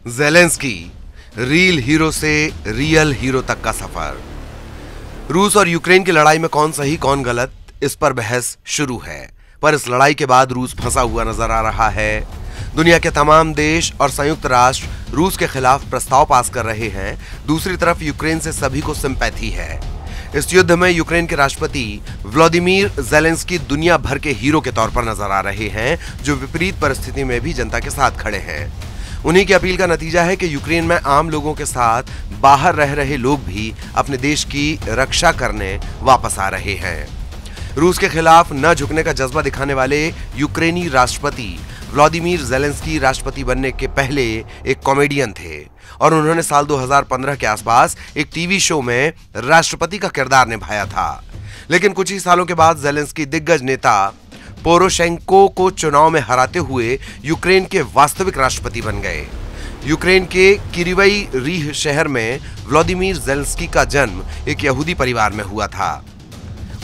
Zelensky, reel hero से real hero तक का सफर। रूस और यूक्रेन की लड़ाई में कौन सही कौन गलत, इस पर बहस शुरू है। पर इस लड़ाई के बाद रूस फंसा हुआ नजर आ रहा है। दुनिया के तमाम देश और संयुक्त राष्ट्र रूस के खिलाफ प्रस्ताव पास कर रहे हैं। दूसरी तरफ यूक्रेन से सभी को सिंपैथी है। इस युद्ध में यूक्रेन के राष्ट्रपति व्लादिमीर ज़ेलेंस्की दुनिया भर के हीरो के तौर पर नजर आ रहे हैं, जो विपरीत परिस्थिति में भी जनता के साथ खड़े हैं। उन्हीं की अपील का नतीजा है कि यूक्रेन में आम लोगों के साथ बाहर रह रहे लोग भी अपने देश की रक्षा करने वापस आ रहे हैं। रूस के खिलाफ न झुकने का जज्बा दिखाने वाले यूक्रेनी राष्ट्रपति व्लादिमीर ज़ेलेंस्की राष्ट्रपति बनने के पहले एक कॉमेडियन थे और उन्होंने साल 2015 के आसपास एक टीवी शो में राष्ट्रपति का किरदार निभाया था। लेकिन कुछ ही सालों के बाद ज़ेलेंस्की दिग्गज नेता पोरोशेंको को चुनाव में हराते हुए यूक्रेन के वास्तविक राष्ट्रपति बन गए। यूक्रेन के किरीवई रीह शहर में व्लादिमीर ज़ेलेंस्की का जन्म एक यहूदी परिवार में हुआ था।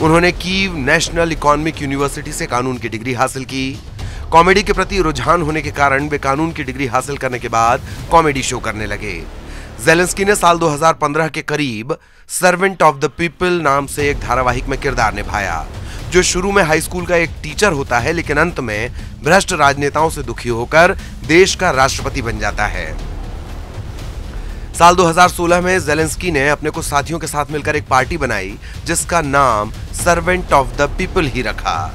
उन्होंने कीव नेशनल इकोनॉमिक यूनिवर्सिटी से कानून की डिग्री हासिल की। कॉमेडी के प्रति रुझान होने के कारण वे कानून की डिग्री हासिल करने के बाद कॉमेडी शो करने लगे। ज़ेलेंस्की ने साल 2015 के करीब सर्वेंट ऑफ द पीपल नाम से एक धारावाहिक में किरदार निभाया, जो शुरू में हाई स्कूल का एक टीचर होता है लेकिन अंत में भ्रष्ट राजनेताओं से दुखी होकर देश का राष्ट्रपति बन जाता है। साल 2016 में ज़ेलेंस्की ने अपने कुछ साथियों के साथ मिलकर एक पार्टी बनाई जिसका नाम सर्वेंट ऑफ द पीपल ही रखा।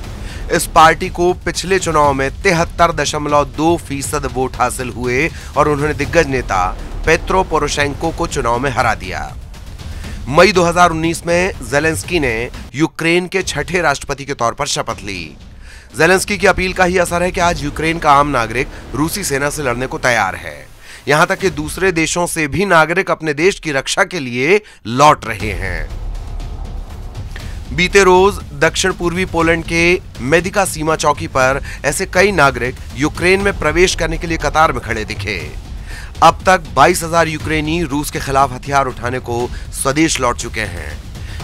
इस पार्टी को पिछले चुनाव में 73.2% वोट हासिल हुए और उन्होंने दिग्गज नेता पेत्रो पोरोशेंको को चुनाव में हरा दिया। मई 2019 में ज़ेलेंस्की ने यूक्रेन के छठे राष्ट्रपति के तौर पर शपथ ली। ज़ेलेंस्की की अपील का ही असर है कि आज यूक्रेन का आम नागरिक रूसी सेना से लड़ने को तैयार है। यहां तक कि दूसरे देशों से भी नागरिक अपने देश की रक्षा के लिए लौट रहे हैं। बीते रोज दक्षिण पूर्वी पोलैंड के मेदिका सीमा चौकी पर ऐसे कई नागरिक यूक्रेन में प्रवेश करने के लिए कतार में खड़े दिखे। अब तक 22,000 यूक्रेनी रूस के खिलाफ हथियार उठाने को स्वदेश लौट चुके हैं।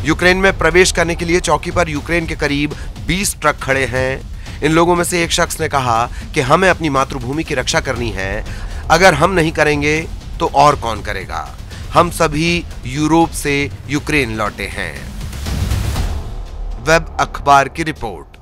यूक्रेन में प्रवेश करने के लिए चौकी पर यूक्रेन के करीब 20 ट्रक खड़े हैं। इन लोगों में से एक शख्स ने कहा कि हमें अपनी मातृभूमि की रक्षा करनी है। अगर हम नहीं करेंगे तो और कौन करेगा। हम सभी यूरोप से यूक्रेन लौटे हैं। वेब अखबार की रिपोर्ट।